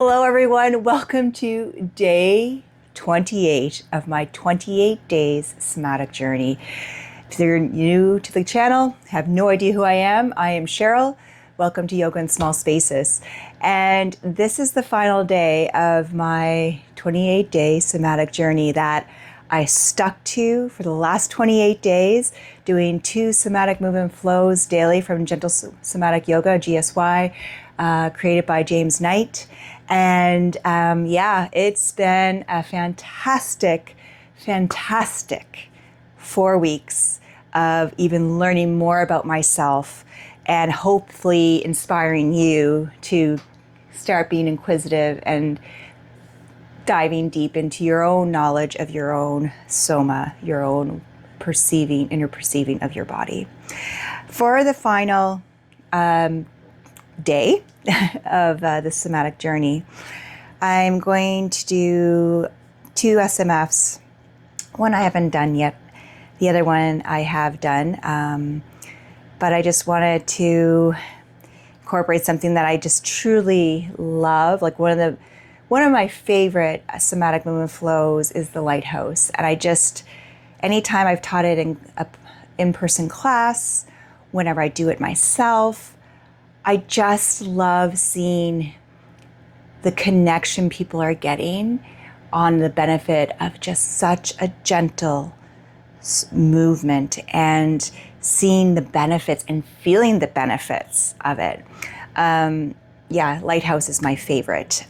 Hello, everyone. Welcome to day 28 of my 28 days somatic journey. If you're new to the channel, have no idea who I am Cheryl. Welcome to Yoga in Small Spaces. And this is the final day of my 28-day somatic journey that I stuck to for the last 28 days, doing 2 somatic movement flows daily from Gentle Somatic Yoga, GSY, created by James Knight. And it's been a fantastic 4 weeks of even learning more about myself and hopefully inspiring you to start being inquisitive and diving deep into your own knowledge of your own soma, your own inner perceiving of your body. For the final day of the somatic journey, I'm going to do 2 SMFs. One I haven't done yet. The other one I have done. But I just wanted to incorporate something that I just truly love. Like one of my favorite somatic movement flows is the Lighthouse. And anytime I've taught it in an in-person class, whenever I do it myself, I just love seeing the connection people are getting on the benefit of just such a gentle movement and seeing the benefits and feeling the benefits of it. Lighthouse is my favorite.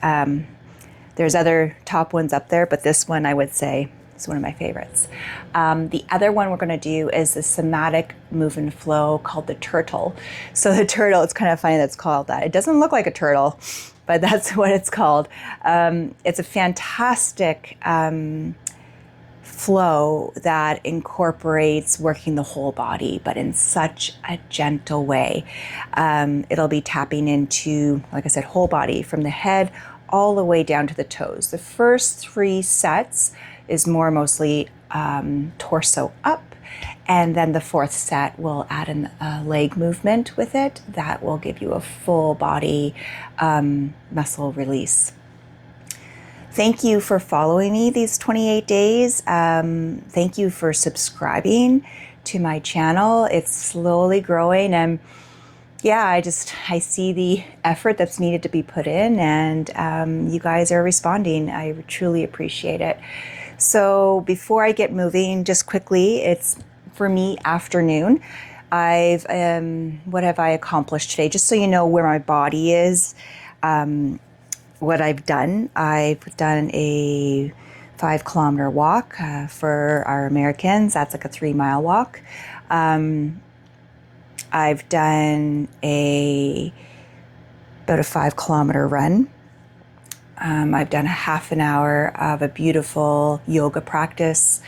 There's other top ones up there, but this one I would say is one of my favorites. The other one we're going to do is the somatic movement flow called the Turtle. So the Turtle, it's kind of funny that's called that. It doesn't look like a turtle, but that's what it's called. It's a fantastic flow that incorporates working the whole body, but in such a gentle way. It'll be tapping into, like I said, whole body from the head all the way down to the toes. The first 3 sets is mostly torso up, and then the 4th set will add a leg movement with it that will give you a full body muscle release. Thank you for following me these 28 days. Thank you for subscribing to my channel. It's slowly growing, and I see the effort that's needed to be put in, and you guys are responding. I truly appreciate it. So before I get moving, just quickly, it's for me afternoon. What have I accomplished today? Just so you know where my body is. What I've done a 5-kilometer walk for our Americans. That's like a 3-mile walk. I've done about a 5-kilometer run. I've done a half an hour of a beautiful yoga practice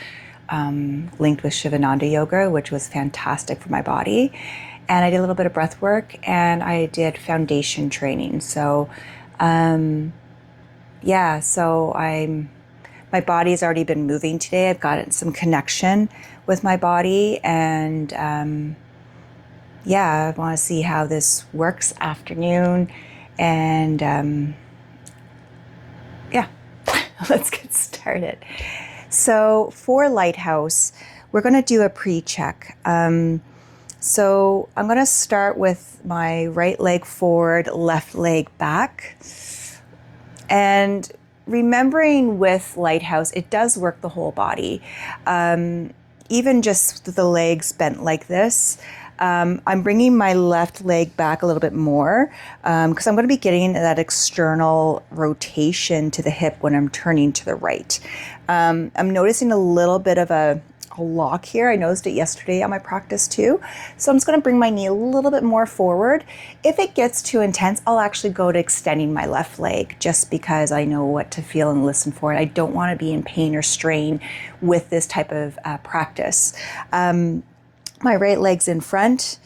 linked with Shivananda yoga, which was fantastic for my body. And I did a little bit of breath work, and I did foundation training. So my body's already been moving today. I've gotten some connection with my body, and I want to see how this works afternoon. And let's get started. So for Lighthouse, we're going to do a pre-check. So I'm going to start with my right leg forward, left leg back. And remembering with Lighthouse, it does work the whole body. Even just the legs bent like this. I'm bringing my left leg back a little bit more because I'm going to be getting that external rotation to the hip when I'm turning to the right. I'm noticing a little bit of a lock here. I noticed it yesterday on my practice too. So I'm just going to bring my knee a little bit more forward. If it gets too intense, I'll actually go to extending my left leg just because I know what to feel and listen for. And I don't want to be in pain or strain with this type of practice. My right leg's in front,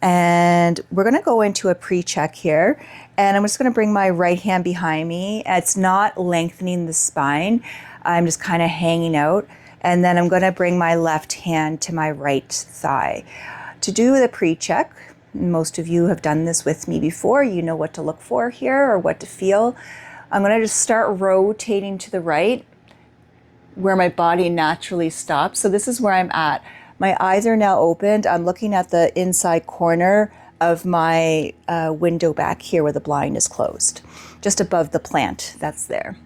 and we're going to go into a pre-check here. And I'm just going to bring my right hand behind me. It's not lengthening the spine. I'm just kind of hanging out. And then I'm going to bring my left hand to my right thigh. To do the pre-check, most of you have done this with me before. You know what to look for here or what to feel. I'm going to just start rotating to the right where my body naturally stops. So this is where I'm at. My eyes are now opened. I'm looking at the inside corner of my window back here where the blind is closed, just above the plant that's there.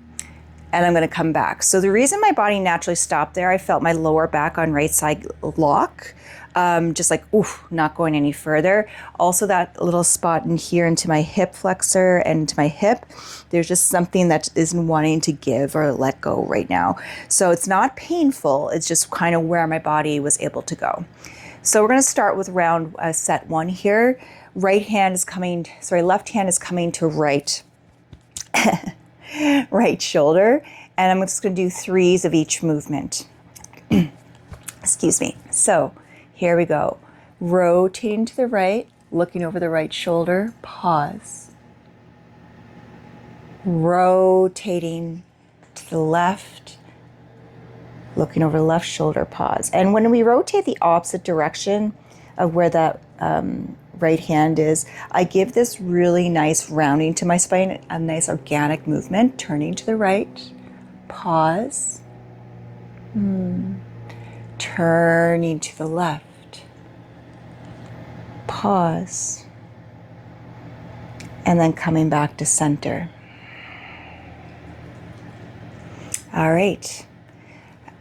And I'm going to come back. So the reason my body naturally stopped there, I felt my lower back on right side lock, just like, oof, not going any further. Also that little spot in here into my hip flexor and into my hip, there's just something that isn't wanting to give or let go right now. So it's not painful. It's just kind of where my body was able to go. So we're going to start with round set 1 here. Left hand is coming to right. Right shoulder, and I'm just going to do 3s of each movement. Excuse me. So here we go. Rotating to the right, looking over the right shoulder, pause. Rotating to the left, looking over the left shoulder, pause. And when we rotate the opposite direction of where that right hand is, I give this really nice rounding to my spine, a nice organic movement, turning to the right, pause, turning to the left, pause, and then coming back to center. All right.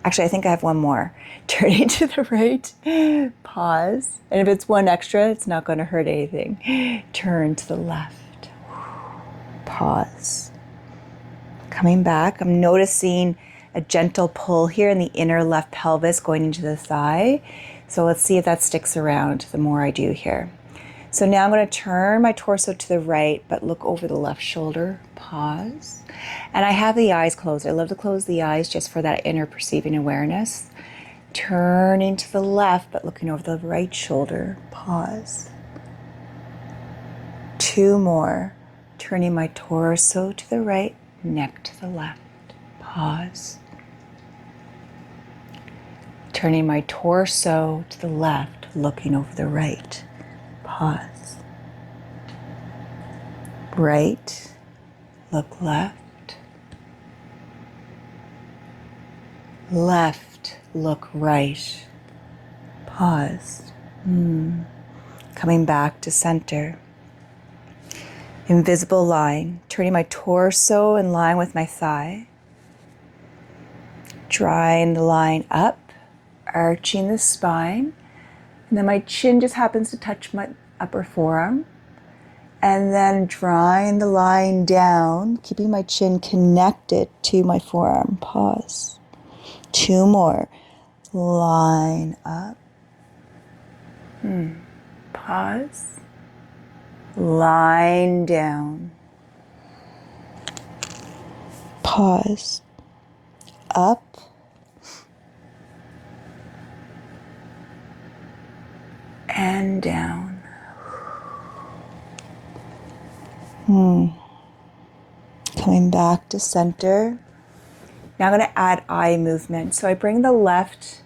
Actually, I think I have one more. Turning to the right, pause. And if it's one extra, it's not going to hurt anything. Turn to the left, pause. Coming back, I'm noticing a gentle pull here in the inner left pelvis going into the thigh. So let's see if that sticks around the more I do here. So now I'm going to turn my torso to the right, but look over the left shoulder, pause. And I have the eyes closed. I love to close the eyes just for that inner perceiving awareness. Turning to the left, but looking over the right shoulder, pause. 2 more. Turning my torso to the right, neck to the left, pause. Turning my torso to the left, looking over the right, pause. Right, look left. Left, look right. Pause. Coming back to center. Invisible line. Turning my torso in line with my thigh. Drawing the line up. Arching the spine. And then my chin just happens to touch my upper forearm. And then drawing the line down, keeping my chin connected to my forearm. Pause. 2 more. Line up. Pause. Line down. Pause. Up. And down. Coming back to center. Now I'm going to add eye movement. So I bring the left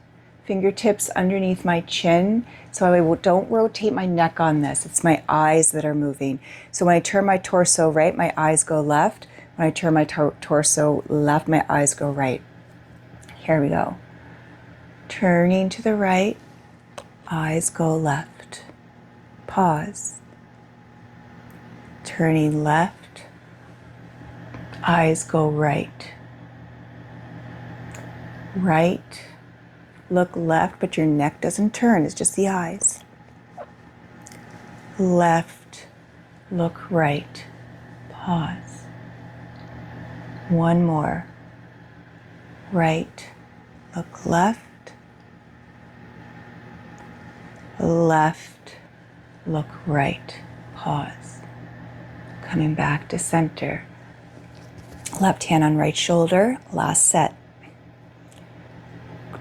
fingertips underneath my chin. So I don't rotate my neck on this. It's my eyes that are moving. So when I turn my torso right, my eyes go left. When I turn my torso left, my eyes go right. Here we go. Turning to the right, eyes go left. Pause. Turning left, eyes go right. Right, look left, but your neck doesn't turn, it's just the eyes. Left, look right, pause. 1 more. Right, look left. Left, look right, pause. Coming back to center. Left hand on right shoulder, last set.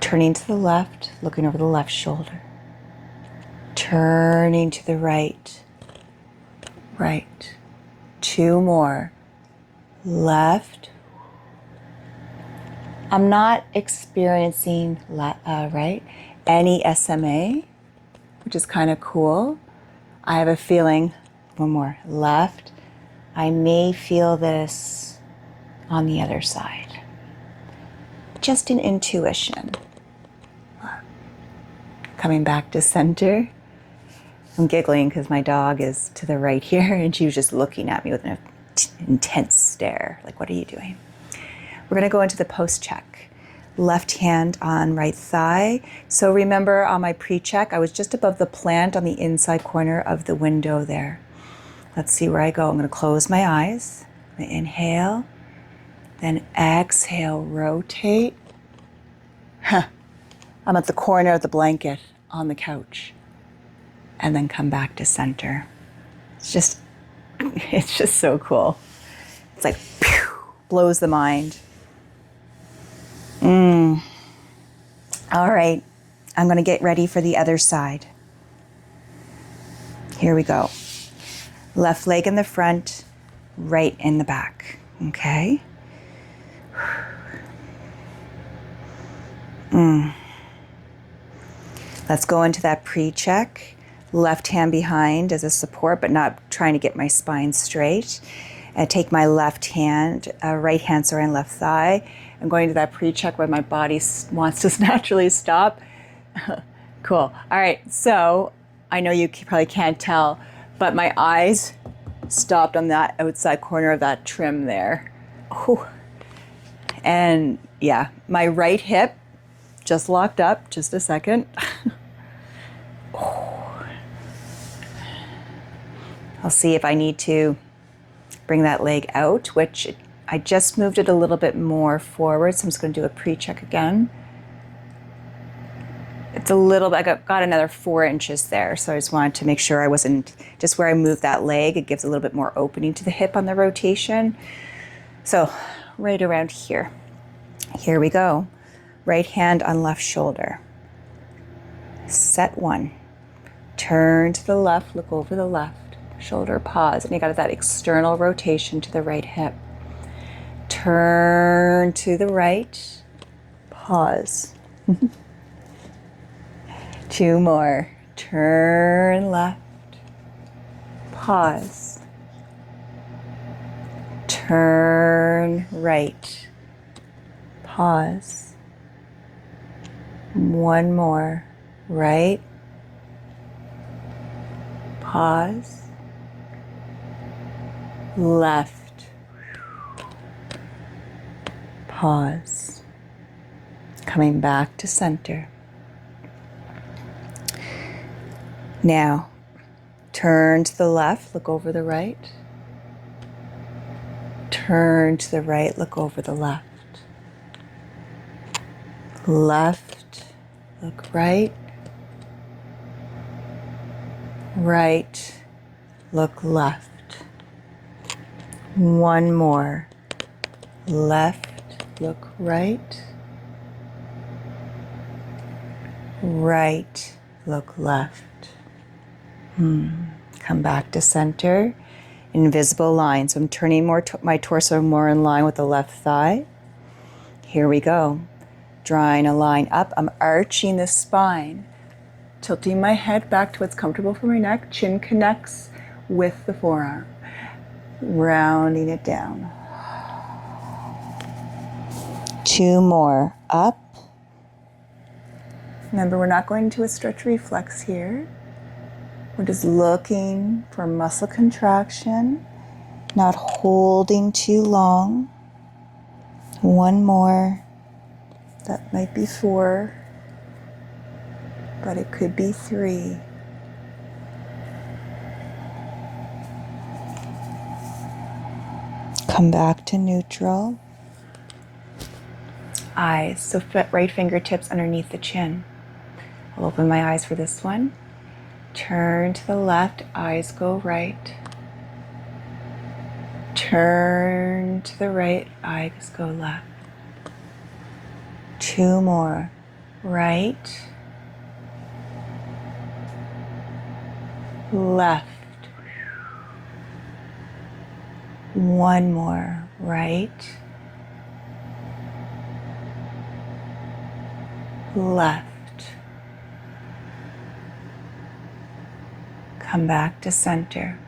Turning to the left, looking over the left shoulder. Turning to the right. Right. 2 more. Left. I'm not experiencing right any SMA, which is kind of cool. I have a feeling, 1 more. Left. I may feel this on the other side. Just an intuition. Coming back to center. I'm giggling because my dog is to the right here and she was just looking at me with an intense stare. Like, what are you doing? We're going to go into the post check. Left hand on right thigh. So remember on my pre-check, I was just above the plant on the inside corner of the window there. Let's see where I go. I'm going to close my eyes. I'm going to inhale, then exhale, rotate. I'm at the corner of the blanket on the couch. And then come back to center. It's just so cool. It's like, pew, blows the mind. All right, I'm gonna get ready for the other side. Here we go. Left leg in the front, right in the back, okay? Let's go into that pre-check. Left hand behind as a support, but not trying to get my spine straight. And take my right hand on left thigh. I'm going to that pre-check where my body wants to naturally stop. Cool. All right, so I know you probably can't tell, but my eyes stopped on that outside corner of that trim there. Ooh. And yeah, my right hip just locked up. Just a second. I'll see if I need to bring that leg out, which I just moved it a little bit more forward, so I'm just going to do a pre-check again. It's a little bit, I got another 4 inches there, so I just wanted to make sure I wasn't, just where I moved that leg, it gives a little bit more opening to the hip on the rotation. So right around here. Here we go. Right hand on left shoulder. Set 1. Turn to the left, look over the left. Shoulder, pause, and you got that external rotation to the right hip. Turn to the right, pause. 2 more. Turn left, pause. Turn right, pause. 1 more. Right, pause. Left, pause. Coming back to center. Now, turn to the left, look over the right. Turn to the right, look over the left. Left, look right. Right, look left. 1 more. Left, look right. Right, look left. Come back to center. Invisible line. So I'm turning my torso more in line with the left thigh. Here we go. Drawing a line up. I'm arching the spine. Tilting my head back to what's comfortable for my neck. Chin connects with the forearm. Rounding it down. 2 more. Up. Remember, we're not going to a stretch reflex here. We're just looking for muscle contraction, not holding too long. 1 more. That might be 4, but it could be 3. Come back to neutral. Eyes, so right fingertips underneath the chin. I'll open my eyes for this one. Turn to the left, eyes go right. Turn to the right, eyes go left. 2 more. Right. Left. 1 more. Right. Left. Come back to center.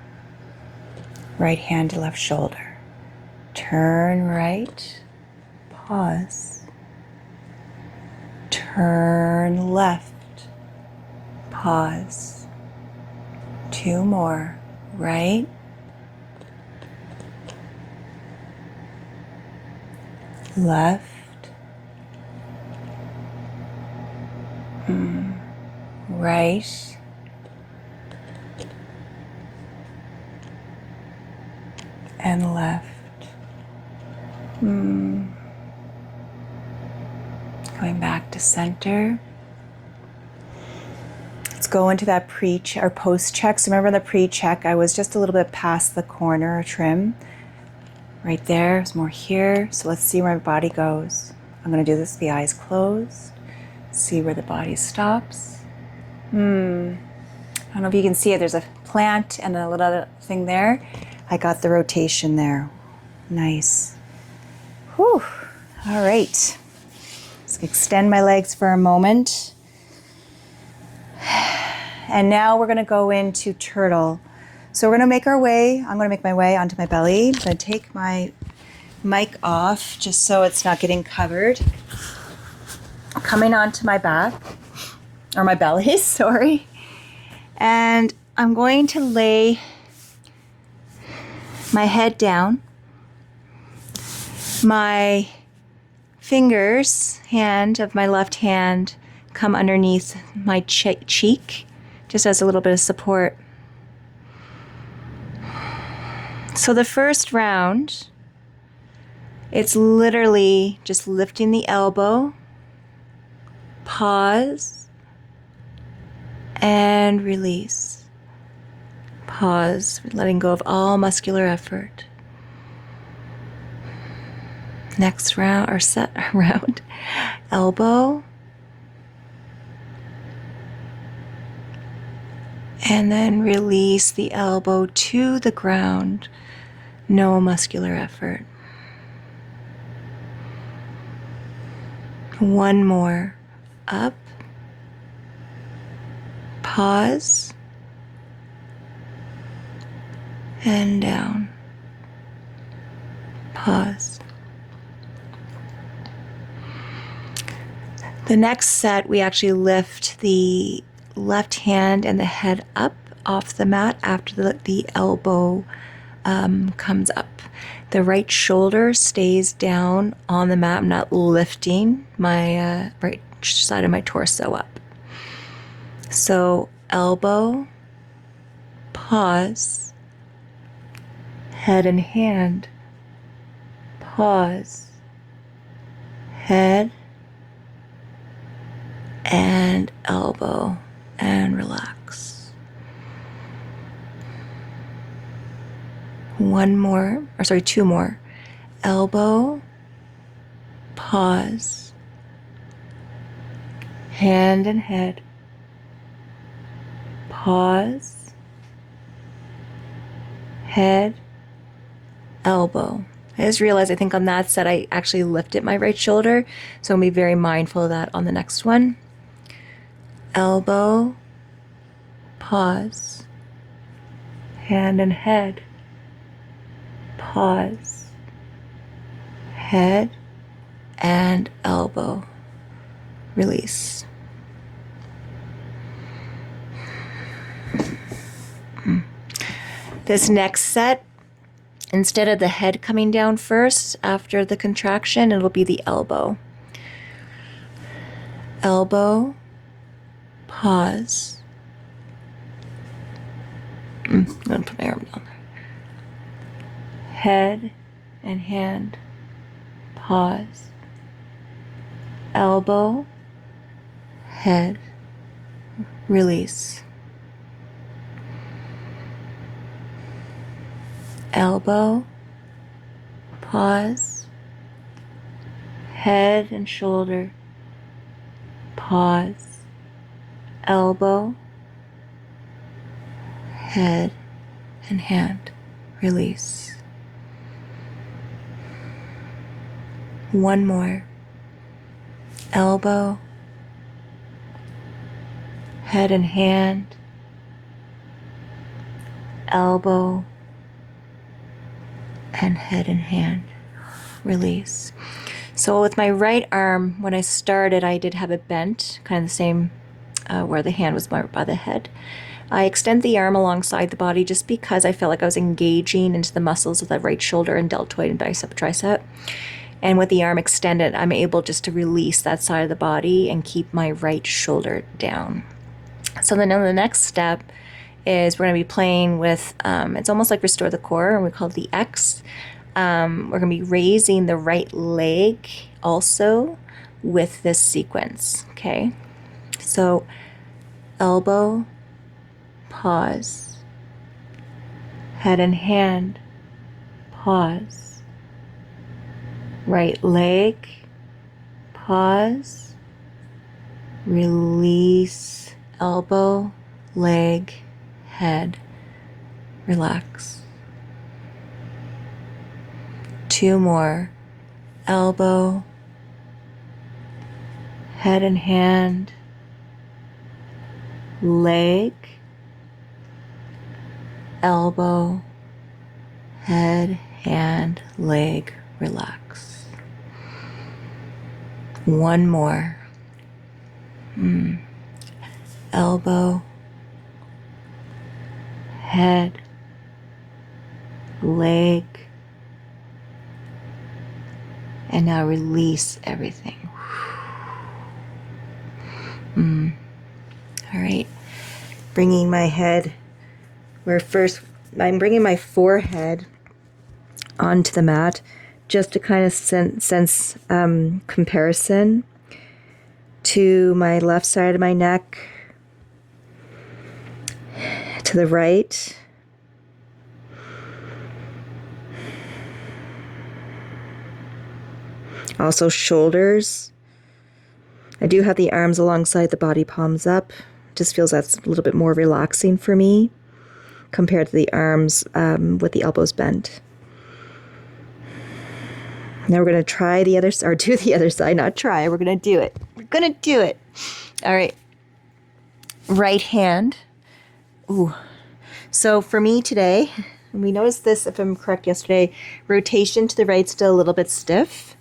Right hand to left shoulder. Turn right, pause. Turn left, pause. 2 more, right, left, right, and left. Going back to center. Let's go into that or post check. So remember the pre-check, I was just a little bit past the corner trim. Right there, there's more here. So let's see where my body goes. I'm gonna do this with the eyes closed. See where the body stops. I don't know if you can see it. There's a plant and a little thing there. I got the rotation there. Nice. Whew. All right. Let's extend my legs for a moment. And now we're gonna go into turtle. So we're gonna make our way, I'm gonna make my way onto my belly. I'm gonna take my mic off just so it's not getting covered. Coming onto my back, or my belly, sorry. And I'm going to lay my head down. My fingers, hand of my left hand, come underneath my cheek, just as a little bit of support. So the first round, it's literally just lifting the elbow, pause, and release. Pause, letting go of all muscular effort. Next round, or set round, elbow, and then release the elbow to the ground, no muscular effort. One more, up, pause, and down, pause. The next set, we actually lift the left hand and the head up off the mat after the elbow comes up. The right shoulder stays down on the mat. I'm not lifting my right side of my torso up. So elbow, pause, head and hand, pause, head, and elbow, and relax. Two more. Elbow, pause, hand and head, pause, head, elbow. I just realized, I think on that set, I actually lifted my right shoulder, so I'll be very mindful of that on the next one. Elbow, pause, hand and head, pause, head and elbow, release. This next set, instead of the head coming down first after the contraction, it'll be the elbow. Elbow, pause. I'm going to put my arm down there. Head and hand, pause. Elbow, head, release. Elbow, pause. Head and shoulder, pause. Elbow, head and hand, release. One more. Elbow, head and hand, elbow, and head and hand, release. So with my right arm, when I started, I did have it bent, kind of the same where the hand was marked by the head. I extend the arm alongside the body just because I felt like I was engaging into the muscles of the right shoulder and deltoid and bicep tricep. And with the arm extended, I'm able just to release that side of the body and keep my right shoulder down. So then the next step is we're going to be playing with, it's almost like restore the core, and we call it the X. We're going to be raising the right leg also with this sequence, okay? So elbow, pause, head and hand, pause, right leg, pause, release, elbow, leg, head, relax. 2 more, elbow, head and hand, leg, elbow, head, hand, leg, relax. 1 more. Elbow, head, leg, and now release everything. All right. Bringing my head, I'm bringing my forehead onto the mat just to kind of sense comparison to my left side of my neck, to the right. Also shoulders. I do have the arms alongside the body, palms up. Just feels that's a little bit more relaxing for me compared to the arms with the elbows bent. Now we're going to try the other side, or do the other side, not try. We're going to do it. We're going to do it. All right. Right hand. Ooh. So for me today, and we noticed this, if I'm correct, yesterday, rotation to the right still a little bit stiff.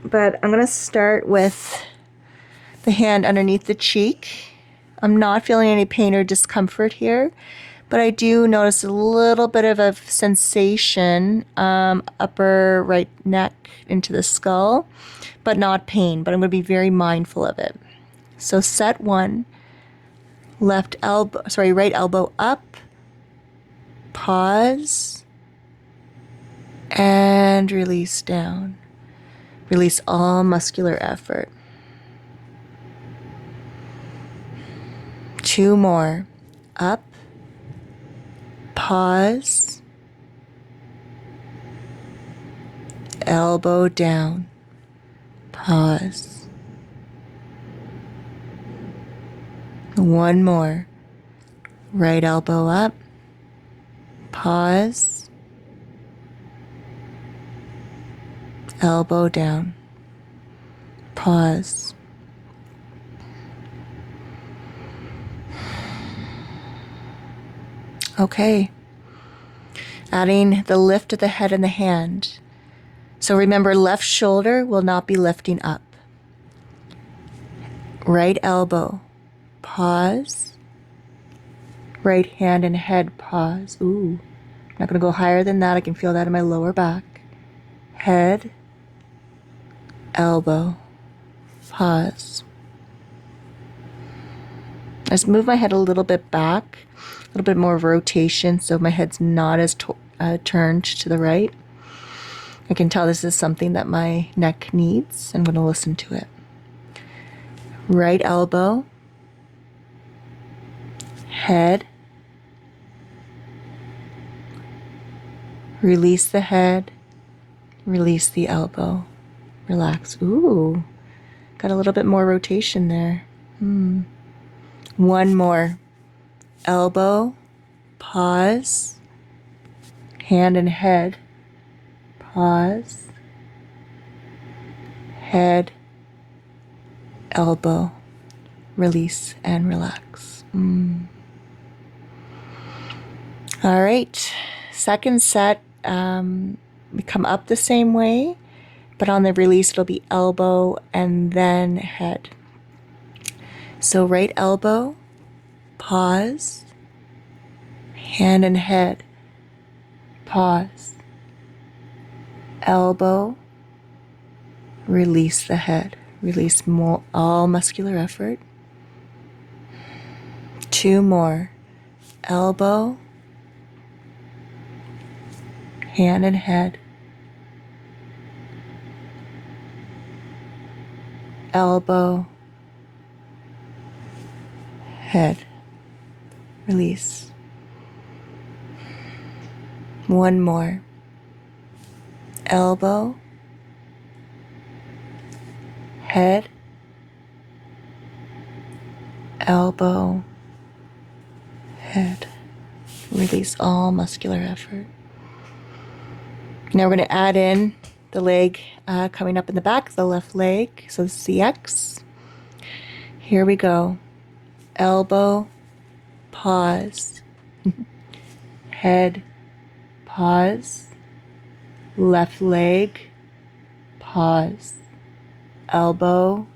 But I'm going to start with the hand underneath the cheek. I'm not feeling any pain or discomfort here, but I do notice a little bit of a sensation, upper right neck into the skull, but not pain, but I'm going to be very mindful of it. So set 1, right elbow up, pause, and release down. Release all muscular effort. 2 more. Up, pause, elbow down, pause. 1 more. Right elbow up, pause, elbow down, pause. Okay. Adding the lift of the head and the hand. So remember, left shoulder will not be lifting up. Right elbow, pause. Right hand and head, pause. Ooh, I'm not going to go higher than that. I can feel that in my lower back. Head, elbow, pause. Just move my head a little bit back, a little bit more rotation so my head's not as turned to the right. I can tell this is something that my neck needs. I'm going to listen to it. Right elbow, head, release the head, release the elbow, relax. Ooh, got a little bit more rotation there. 1 more. Elbow, pause, hand and head, pause, head, elbow, release and relax. All right, second set, come up the same way, but on the release it'll be elbow and then head. So right elbow, pause, hand and head, pause, elbow, release the head, release all muscular effort. 2 more, elbow, hand and head, elbow, head, release. 1 more, elbow, head, elbow, head. Release all muscular effort. Now we're going to add in the leg coming up in the back, the left leg. So this is the X. Here we go. Elbow, pause. Head, pause. Left leg, pause. Elbow,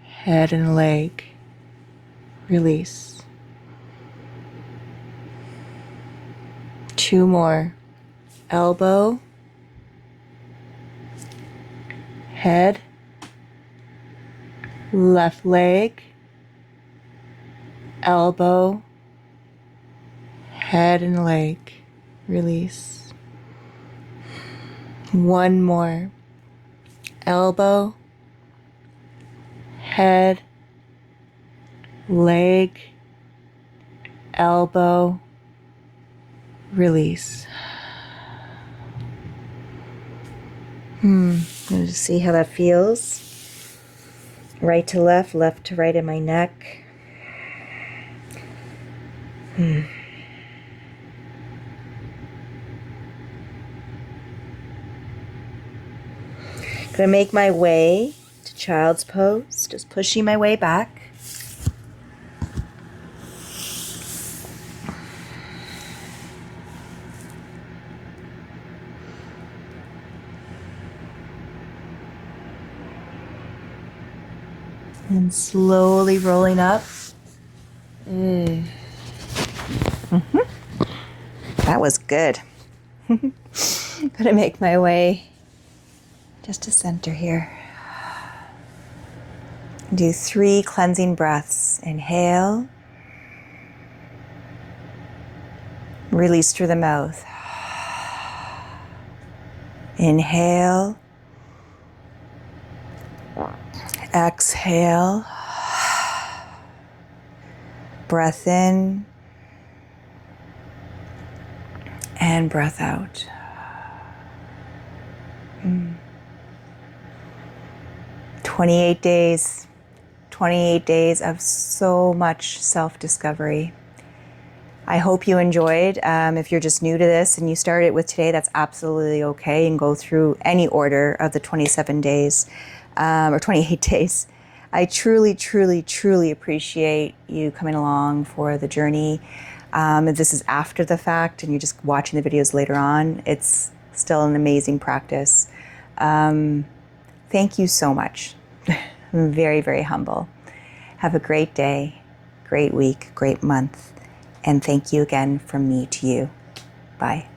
head and leg. Release. 2 more. Elbow, head, left leg, elbow, head and leg. Release. 1 more. Elbow, head, leg, elbow, release. Let's see how that feels. Right to left, left to right in my neck. Gonna make my way to child's pose, just pushing my way back. And slowly rolling up. That was good. Gonna make my way just to center here. Do 3 cleansing breaths. Inhale. Release through the mouth. Inhale. Exhale. Breath in. And breath out. 28 days. 28 days of so much self-discovery. I hope you enjoyed. If you're just new to this and you started with today, that's absolutely okay, and go through any order of the 27 days or 28 days. I truly, truly, truly appreciate you coming along for the journey. If this is after the fact and you're just watching the videos later on, it's still an amazing practice. Thank you so much. I'm very, very humble. Have a great day, great week, great month. And thank you again from me to you. Bye.